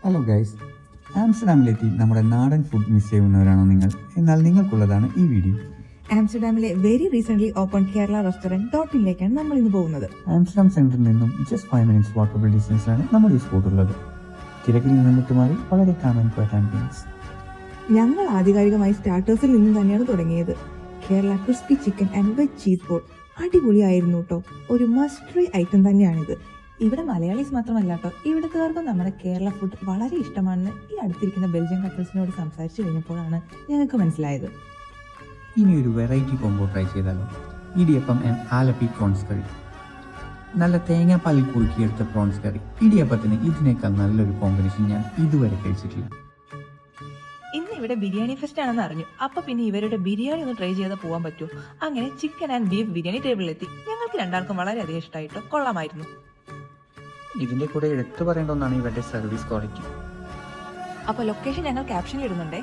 Hello guys, ആംസ്റ്റർഡാമിലെത്തി നമ്മുടെ നാടൻ food miss ചെയ്യുന്നവരാണോ നിങ്ങൾ? എന്നാൽ നിങ്ങൾക്കുള്ളതാണ് ഈ വീഡിയോ. ആംസ്റ്റർഡാമിലെ very recent open Kerala restaurant ഡോട്ടിലേക്കാണ് നമ്മൾ ഇന്ന് പോകുന്നത്. ആംസ്റ്റർഡാം സെന്ററിൽ നിന്നും ജസ്റ്റ് 5 minutes വാക്കബിൾ ഡിസ്റ്റൻസിലാണ് നമ്മുടെ ഈ സ്പോട്ട് ഉള്ളത്. തിരക്കിൽ നിന്നും വിട്ടുമാറി വളരെ കാം ആൻഡ് ക്വയറ്റ് ആംബിയൻസ്. ഞങ്ങൾ ആധികാരികമായി സ്റ്റാർട്ടേഴ്സിൽ നിന്നും തന്നെയാണ് തുടങ്ങിയത്. Kerala crispy chicken and veg cheese ball അടിപൊളിയായിരുന്നു കേട്ടോ. ഒരു മസ്റ്റ് ട്രൈ ഐറ്റം തന്നെയാണിത്. ഇവിടെ മലയാളീസ് മാത്രമല്ല കേട്ടോ, ഇവിടുത്തുകാർക്കും നമ്മുടെ കേരള ഫുഡ് വളരെ ഇഷ്ടമാണെന്ന് ഈ അടുത്തിരിക്കുന്ന ബെൽജിയൻ കപ്പിൾസിനോട് സംസാരിച്ചു കഴിഞ്ഞപ്പോഴാണ് ഞങ്ങൾക്ക് മനസ്സിലായത്. ഇനി ഒരു വെറൈറ്റി കോംബോ ട്രൈ ചെയ്താലോ? ഇടിയപ്പം ആൻഡ് ആലപ്പി പ്രോൺസ് കറി. നല്ല തേങ്ങാപ്പാലിൽ കുറുക്കിയെടുത്ത പ്രോൺസ് കറി. ഇടിയപ്പത്തിന് ഇതിനേക്കാൾ നല്ലൊരു കോമ്പിനേഷൻ ഞാൻ ഇതുവരെ കഴിച്ചിട്ടില്ല. ഇന്ന് ഇവിടെ ബിരിയാണി ഫെസ്റ്റ് ആണെന്ന് അറിഞ്ഞു. അപ്പൊ പിന്നെ ഇവരുടെ ബിരിയാണി ഒന്ന് ട്രൈ ചെയ്താൽ പോകാൻ പറ്റുമോ? അങ്ങനെ ചിക്കൻ ആൻഡ് ബീഫ് ബിരിയാണി ടേബിളിലെത്തി. ഞങ്ങൾക്ക് രണ്ടാൾക്കും വളരെയധികം ഇഷ്ടമായിട്ടോ, കൊള്ളാമായിരുന്നു. ഇതിന്റെ കൂടെ എടുത്തു പറയേണ്ട ഒന്നാണ് ഇവരുടെ സർവീസ് ക്വാളിറ്റി. അപ്പൊ ലൊക്കേഷൻ ഞങ്ങൾ ക്യാപ്ഷനിൽ ഇടുന്നുണ്ടേ.